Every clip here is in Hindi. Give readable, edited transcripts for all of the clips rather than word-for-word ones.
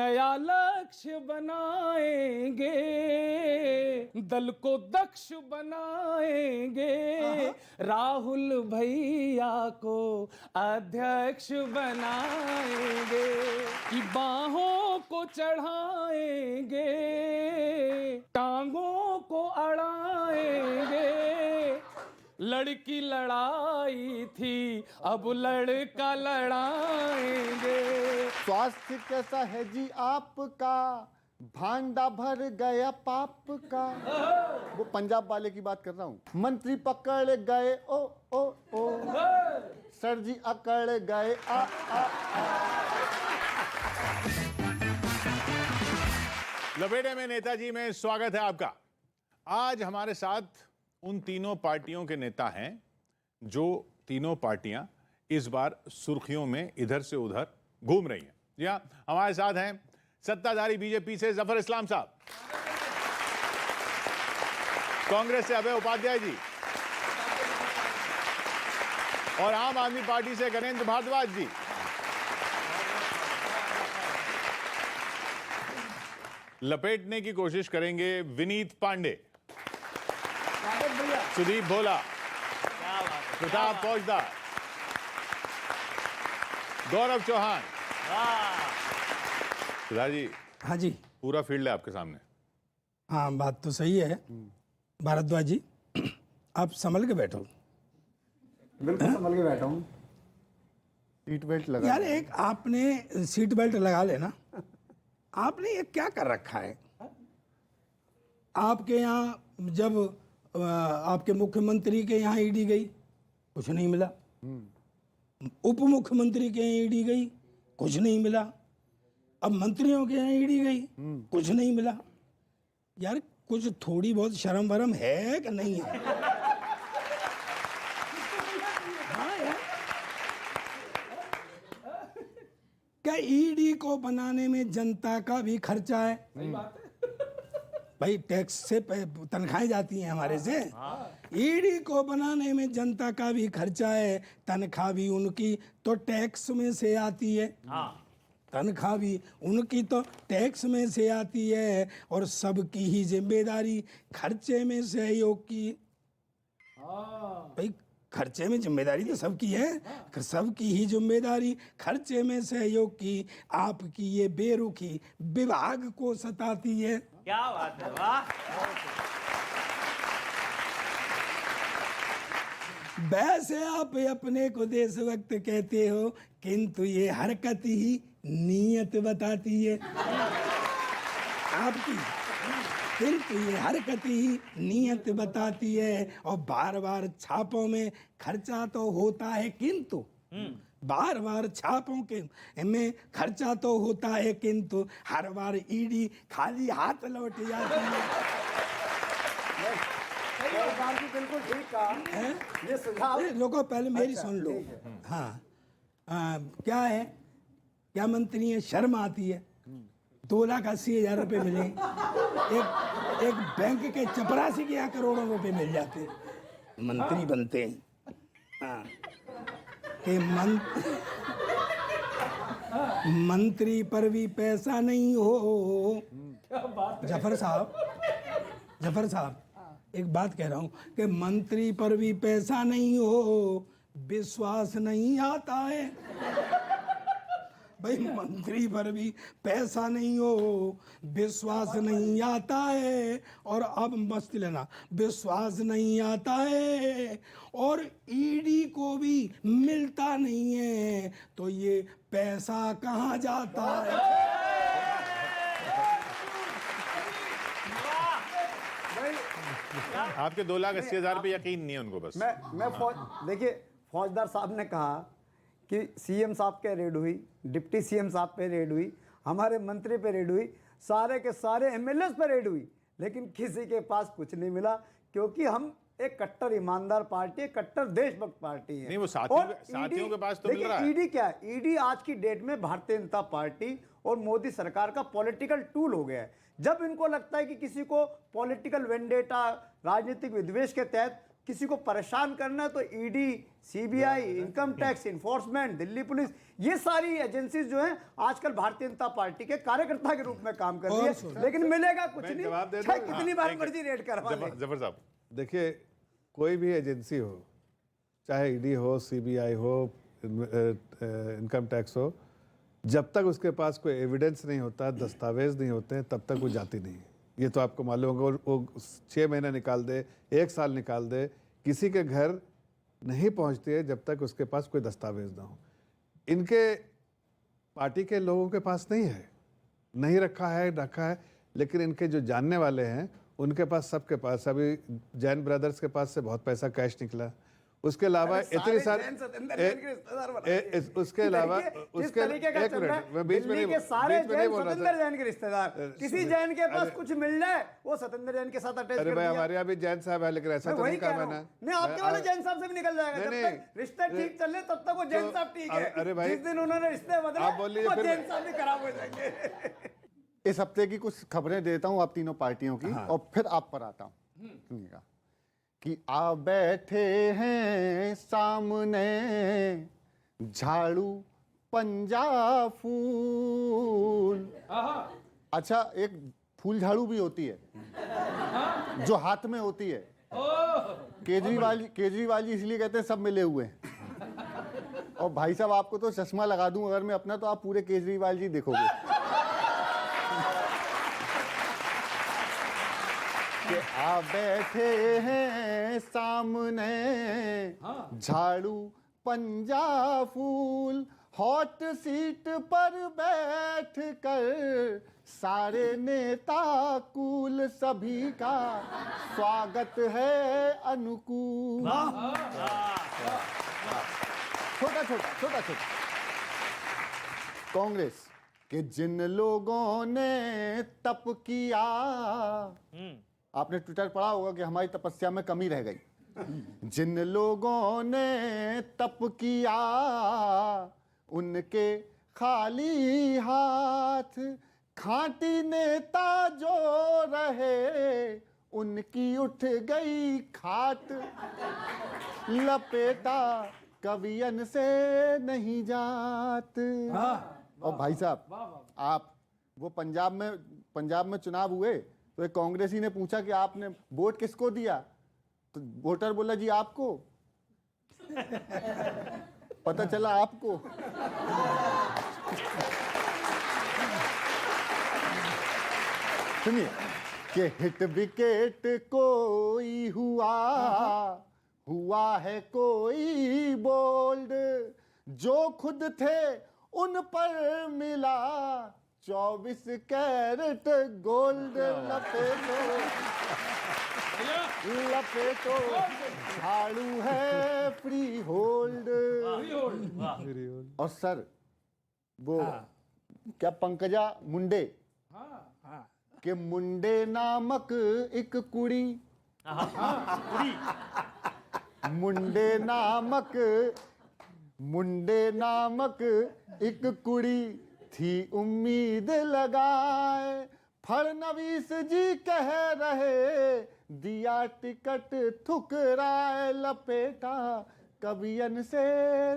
नया लक्ष्य बनाएंगे, दल को दक्ष बनाएंगे, राहुल भैया को अध्यक्ष बनाएंगे, कि बाहों को चढ़ाएंगे, टांगों को अड़ाएंगे, लड़की लड़ाई थी अब लड़का लड़ाएंगे। स्वास्थ्य कैसा है जी आपका, भांडा भर गया पाप का। वो पंजाब वाले की बात कर रहा हूं। मंत्री पकड़ गए ओ ओ ओ, सर जी अकड़ गए आ आ आ। लपेटे में नेताजी में स्वागत है आपका। आज हमारे साथ उन तीनों पार्टियों के नेता हैं जो तीनों पार्टियां इस बार सुर्खियों में इधर से उधर घूम रही हैं। जी हां, हमारे साथ हैं सत्ताधारी बीजेपी से जफर इस्लाम साहब, कांग्रेस से अभय उपाध्याय जी और आम आदमी पार्टी से गणेंद्र भारद्वाज जी। लपेटने की कोशिश करेंगे विनीत पांडे, सुदीप भोला, प्रताप फौजदार, गौरव चौहान। प्रधान जी, हाँ जी, पूरा फील्ड है आपके सामने। हाँ बात तो सही है भारद्वाज जी, आप संभल के बैठो। बिल्कुल संभल के बैठा हूं। सीट बेल्ट लगा यार एक आपने सीट बेल्ट लगा लेना। आपने ये क्या कर रखा है? आपके यहाँ जब आपके मुख्यमंत्री के यहाँ ईडी गई, कुछ नहीं मिला। उप मुख्यमंत्री के यहाँ ईडी गई, कुछ नहीं मिला। अब मंत्रियों के यहाँ ईडी गई, कुछ नहीं मिला। यार कुछ थोड़ी बहुत शर्म वरम है कि नहीं है? हाँ यार, क्या ईडी को बनाने में जनता का भी खर्चा है? सही बात है भाई, टैक्स से तनख्वाहें जाती हैं हमारे से। ईडी को बनाने में जनता का भी खर्चा है, तनख्वाह भी उनकी तो टैक्स में से आती है। तनख्वाह भी उनकी तो टैक्स में से आती है, और सबकी ही जिम्मेदारी खर्चे में सहयोग की। भाई खर्चे में जिम्मेदारी तो सबकी है, सबकी ही जिम्मेदारी खर्चे में सहयोग की। आपकी ये बेरुखी विभाग को सताती है। क्या बात है, वाह। वैसे आप अपने को देशभक्त कहते हो, किंतु ये हरकत ही नीयत बताती है आपकी। किंतु ये हरकत ही नीयत बताती है। और बार बार छापों में खर्चा तो होता है, किंतु बार बार छापों के में खर्चा तो होता है, किंतु हर बार ईडी खाली हाथ लौट जाती है। बिल्कुल ठीक कहा। ये सुझाव लोगों पहले मेरी सुन लो। हाँ क्या है, क्या मंत्री है, शर्म आती है। 2,80,000 रुपये मिले, एक बैंक के चपरासी के यहाँ करोड़ों रुपए मिल जाते, मंत्री बनते हैं। हाँ कि मंत्री पर भी पैसा नहीं हो। जफर साहब एक बात कह रहा हूँ कि मंत्री पर भी पैसा नहीं हो, विश्वास नहीं आता है। भाई मंत्री पर भी पैसा नहीं हो, विश्वास नहीं आता है। और अब मस्त लेना, विश्वास नहीं आता है और ईडी को भी मिलता नहीं है, तो ये पैसा कहाँ जाता है? आपके 2,80,000 पे यकीन नहीं है उनको। बस देखिए, फौजदार साहब ने कहा कि सीएम साहब पे रेड हुई, डिप्टी सीएम साहब पे रेड हुई, हमारे मंत्री पे रेड हुई, सारे के सारे एमएलएस पे रेड हुई, लेकिन किसी के पास कुछ नहीं मिला, क्योंकि हम एक कट्टर ईमानदार पार्टी है, कट्टर देशभक्त पार्टी है। नहीं, वो साथियों के पास तो मिल रहा है। ईडी क्या है? ईडी आज की डेट में भारतीय जनता पार्टी और मोदी सरकार का पॉलिटिकल टूल हो गया है। जब इनको लगता है कि किसी को पॉलिटिकल वेंडेटा, राजनीतिक विद्वेष के तहत किसी को परेशान करना है तो ED, CBI, income tax, enforcement, Delhi police, ये सारी एजेंसीज जो हैं आजकल भारतीय जनता पार्टी के कार्यकर्ता के रूप में काम कर रही है, लेकिन मिलेगा कुछ मैं नहीं, जवाब दे चाहे दूं? कितनी बार मर्जी रेड करवा ले। जफर साहब, देखिए, कोई भी एजेंसी हो, चाहे ईडी हो, सीबीआई हो, इनकम टैक्स हो, जब तक उसके पास कोई एविडेंस नहीं होता, दस्तावेज नहीं होते, तब तक वो जाती नहीं। ये तो आपको मालूम होगा। वो 6 महीने निकाल दे, 1 साल निकाल दे, किसी के घर नहीं पहुंचती है जब तक उसके पास कोई दस्तावेज ना हो। इनके पार्टी के लोगों के पास नहीं है, नहीं रखा है, लेकिन इनके जो जानने वाले हैं उनके पास, सबके पास। अभी जैन ब्रदर्स के पास से बहुत पैसा कैश निकला। उसके अलावा इतनी सारे, उसके अलावा उसके एक मिनट, मैं बीच में नहीं बोल रहा था। जैन के रिश्तेदार, किसी जैन के पास कुछ मिल जाए वो सत्येंद्र जैन के साथ अटैच कर अरे भाई, दिया। हमारे यहाँ भी जैन साहब है, लेकिन ऐसा तो नहीं कहा मैंने। नहीं, आपके वाले जैन साहब से भी निकल जाएगा। जब नहीं, तक रिश्ते ठीक चल रहे तब तक वो जैन साहब ठीक है। अरे भाई, जिस दिन उन्होंने रिश्ते बदले आप बोल लीजिए वो फिर जैन साहब भी खराब हो जाएंगे। इस हफ्ते की कुछ खबरें देता हूं आप तीनों पार्टियों की, और फिर आप पर आता हूं। सुनिएगा कि आ बैठे हैं सामने झाड़ू पंजा फूल। अच्छा, एक फूल झाड़ू भी होती है जो हाथ में होती है। केजरीवाल जी इसलिए कहते हैं सब मिले हुए हैं। और भाई साहब, आपको तो चश्मा लगा दूं अगर मैं अपना, तो आप पूरे केजरीवाल जी देखोगे। कि आ बैठे हैं सामने झाड़ू पंजा फूल, हॉट सीट पर बैठ कर सारे नेता कूल, सभी का स्वागत है अनुकूल। छोटा कांग्रेस के जिन लोगों ने तप किया, आपने ट्विटर पढ़ा होगा कि हमारी तपस्या में कमी रह गई। जिन लोगों ने तप किया उनके खाली हाथ, खाटी नेता जो रहे उनकी उठ गई खाट, लपेटा कवियन से नहीं जात। और भाई साहब, आप वो पंजाब में चुनाव हुए तो एक कांग्रेसी ने पूछा कि आपने वोट किसको दिया, तो वोटर बोला जी आपको। पता चला आपको। सुनिए कि हिट विकेट कोई हुआ है कोई बोल्ड, जो खुद थे उन पर मिला 24 कैरेट गोल्ड। लपेटो झाड़ू है फ्री होल्ड। और सर, वो क्या पंकजा मुंडे के मुंडे नामक एक कुड़ी, मुंडे नामक एक कुड़ी थी उम्मीद लगाए, फडणवीस जी कह रहे दिया टिकट ठुकराए, लपेटा कवियन से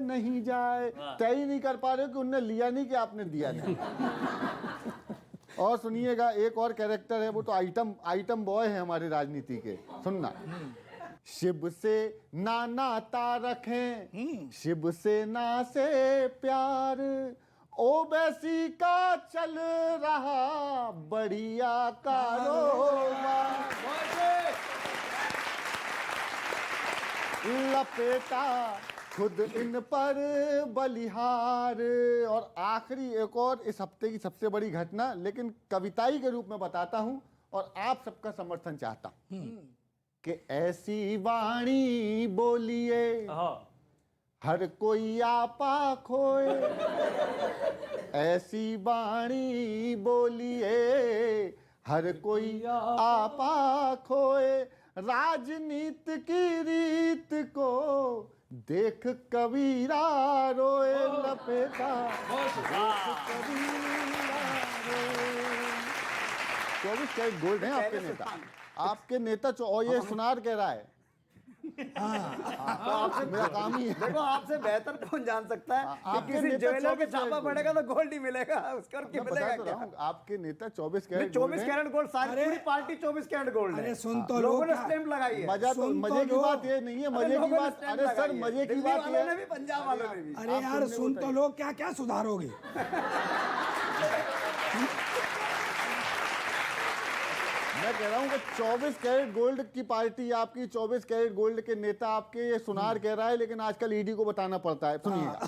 नहीं जाए। तय ही नहीं कर पा रहे कि उनने लिया नहीं कि आपने दिया नहीं। और सुनिएगा, एक और कैरेक्टर है, वो तो आइटम बॉय है हमारे राजनीति के। सुनना, शिव से ना नाता रखें, शिव से ना से प्यार, ओवैसी का चल रहा बढ़िया कारोबार, लपेटा खुद इन पर बलिहार। और आखिरी एक और इस हफ्ते की सबसे बड़ी घटना, लेकिन कविताई के रूप में बताता हूं और आप सबका समर्थन चाहता हूं कि ऐसी वाणी बोलिए हर कोई आपा खोए, ऐसी वाणी बोलिए हर कोई आपा खोए, राजनीति की रीत को देख कबीरा रोए, लपेटा कबीरा रोए। 24 कैरेट गोल्ड है आपके नेता। आपके नेता और ये सुनार कह रहा है तो आपसे मेरा काम ही है। देखो आपसे बेहतर कौन जान सकता है कि आपके किसी नेता ज्वेलर के 24 छापा कैरेट पड़ेगा तो गोल्ड ही मिलेगा, उसका और क्या मैं मिलेगा बता तो क्या? रहा हूँ, आपके नेता 24 नहीं, कैरेट 24 कैरेट गोल्ड, सारी पूरी पार्टी 24 कैरेट गोल्ड है। अरे सुन तो लो लोगों ने क्या- स्टैंप लगाई है। मजा तो सुन तो मजे की लो। बात ये नहीं है, अरे मजे की लोगों ने बात, स्टैंप अरे सर लगाई है। मजे की दिल्ली बात वालों ये ने भी, पंजाब वालों ने भी। अरे यार सुन तो लो, क्या क्या सुधारोगे? मैं कह रहा हूँ कि 24 कैरेट गोल्ड की पार्टी आपकी, 24 कैरेट गोल्ड के नेता आपके, ये सुनार कह रहा है, लेकिन आजकल ईडी को बताना पड़ता है। सुनिएगा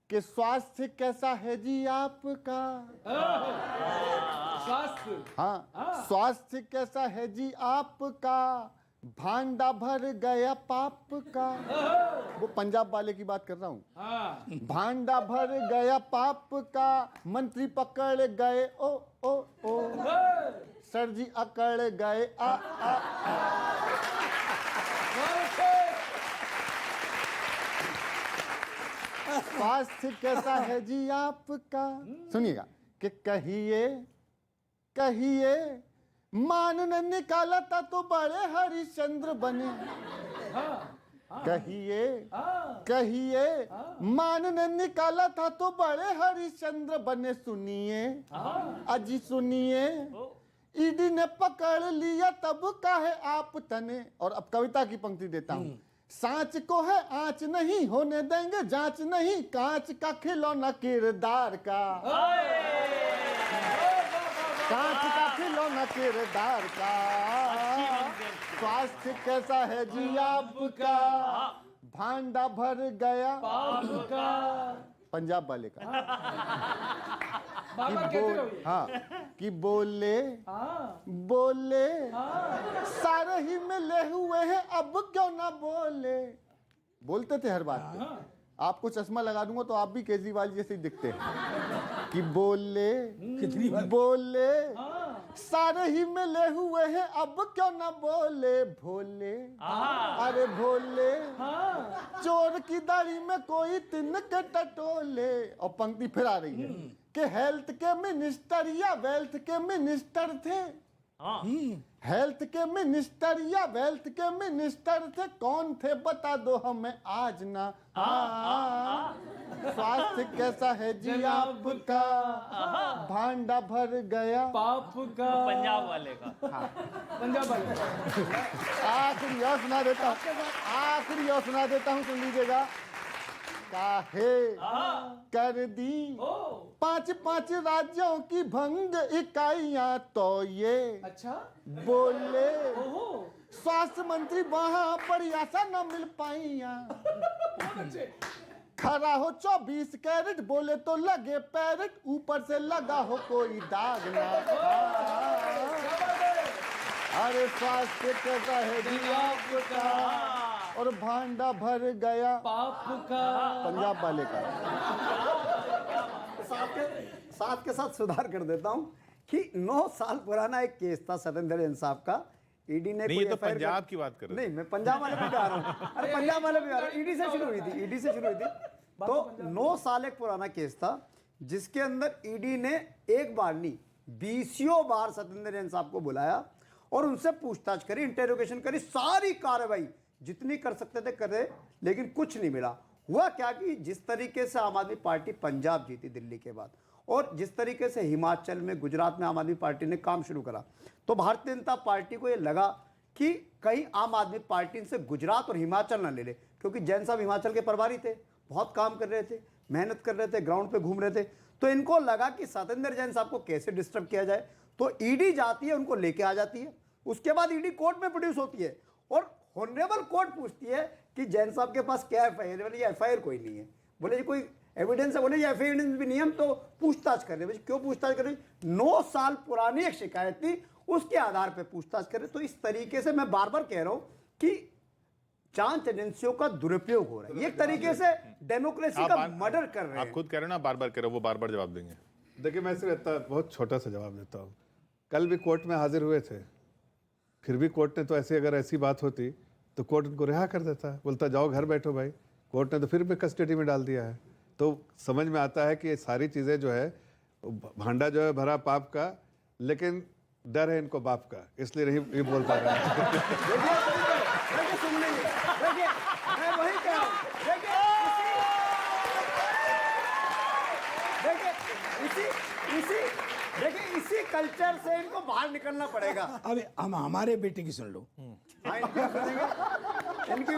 कि स्वास्थ्य कैसा है जी आपका, स्वास्थ्य हाँ स्वास्थ्य कैसा है जी आपका, भांडा भर गया पाप का। वो पंजाब वाले की बात कर रहा हूँ। हाँ भांडा भर गया पाप का, मंत्री पकड़ गए ओ ओ ओ, सर जी अकड़ गए आ आ। स्वास्थ्य कैसा है जी आपका, सुनिएगा कि कहिए कहिए, मान ने निकाला था तो बड़े हरिश्चंद्र बने। कहिए कहिए, मान ने निकाला था तो बड़े हरिश्चंद्र बने। सुनिए अजी सुनिए, ईडी ने पकड़ लिया तब काहे आप तने। और अब कविता की पंक्ति देता हूं। सांच को है आंच नहीं होने देंगे जांच, नहीं कांच का खिलौना किरदार का, कांच का खिलौना किरदार का। स्वास्थ्य कैसा है जी आपका, भांडा भर गया आपका पंजाब वाले का। बाबा कहते रहो ये। हाँ कि बोले हाँ बोले सारे ही मिले हुए हैं अब क्यों ना बोले। बोलते थे हर बात पे। आपको चश्मा लगा दूंगा तो आप भी केजरीवाल जैसे ही दिखते हैं। कि बोले कितनी बार? बोले सारे ही मिले हुए हैं अब क्यों ना बोले। भोले अरे भोले चोर की दाढ़ी में कोई तिनक टटोले। और पंक्ति फिर आ रही है कि हेल्थ के मिनिस्टर या वेल्थ के मिनिस्टर थे। हेल्थ के मिनिस्टर या वेल्थ के मिनिस्टर थे, कौन थे बता दो हमें आज ना। स्वास्थ्य कैसा है जी आपका, भांडा भर गया पाप का। पंजाब वाले का। पंजाब वाले का। आखिरी और सुना देता हूँ, आखिरी और सुना देता हूँ, सुन लीजिएगा। काहे कर दी 5-5 राज्यों की भंग इकाइयां, तो ये अच्छा बोले ओहो स्वास्थ्य मंत्री वहां पर ऐसा न मिल पाइया। खरा हो 24 कैरेट, बोले तो लगे पैरेट, ऊपर से लगा हो कोई दाग ना। अरे स्वास्थ्य कैसा है जी आपका, और भांडा भर गया पाप का। पंजाब वाले का। साथ के साथ सुधार कर देता हूं कि 9 साल पुराना एक केस था सत्येंद्र जैन साहब का। ईडी ने नहीं, कोई ये तो FIR पंजाब की बात कर रहे नहीं, मैं पंजाब वाले पे भी आ रहा हूँ। अरे पंजाब वाले भी आ रहा हूँ। ईडी से शुरू हुई थी, ईडी से शुरू हुई थी। तो 9 साल एक पुराना केस था जिसके अंदर ईडी ने एक बार नहीं 20 बार सत्येंद्र जैन साहब को बुलाया और उनसे पूछताछ करी, इंटेरोगेशन करी, सारी कार्रवाई जितनी कर सकते थे करे, लेकिन कुछ नहीं मिला। हुआ क्या कि जिस तरीके से आम आदमी पार्टी पंजाब जीती दिल्ली के बाद, और जिस तरीके से हिमाचल में, गुजरात में आम आदमी पार्टी ने काम शुरू करा, तो भारतीय जनता पार्टी को ये लगा कि कहीं आम आदमी पार्टी से गुजरात और हिमाचल ना ले ले, क्योंकि जैन साहब हिमाचल के प्रभारी थे, बहुत काम कर रहे थे, मेहनत कर रहे थे, ग्राउंड पे घूम रहे थे। तो इनको लगा कि सत्येंद्र जैन साहब को कैसे डिस्टर्ब किया जाए। तो ईडी जाती है, उनको लेके आ जाती है। उसके बाद ईडी कोर्ट में प्रोड्यूस होती है और ऑनरेबल कोर्ट पूछती है कि जैन साहब के पास क्या एफआईआर। बोले ये एफआईआर कोई नहीं है। बोले जी कोई एविडेंस है। बोले ये एविडेंस भी नहीं है, हम तो पूछताछ कर रहे हैं। क्यों पूछताछ कर रहे हैं? 9 साल पुरानी एक शिकायत थी, उसके आधार पर पूछताछ कर रहे। तो इस तरीके से मैं बार बार कह रहा हूं कि जांच एजेंसियों का दुरुपयोग हो रहा है। एक तरीके से डेमोक्रेसी का मर्डर कर रहे आप हैं। खुद कह रहे हो ना, बार बार कह रहे हो, वो बार बार जवाब देंगे। देखिए मैं सिर्फ इतना बहुत छोटा सा जवाब देता हूँ। कल भी कोर्ट में हाजिर हुए थे, फिर भी कोर्ट ने तो ऐसी, अगर ऐसी बात होती तो कोर्ट उनको रिहा कर देता, बोलता जाओ घर बैठो भाई। कोर्ट ने तो फिर भी कस्टडी में डाल दिया है। तो समझ में आता है कि ये सारी चीज़ें जो है, भांडा जो है भरा पाप का, लेकिन डर है इनको बाप का, इसलिए नहीं ये बोल पा रहा है। देखिए, सुन लीजिए। इसी देखिए इसी कल्चर से इनको बाहर निकलना पड़ेगा। अब हम हमारे बेटे की सुन लो। हाँ, इनकी सुनेंगे? इनकी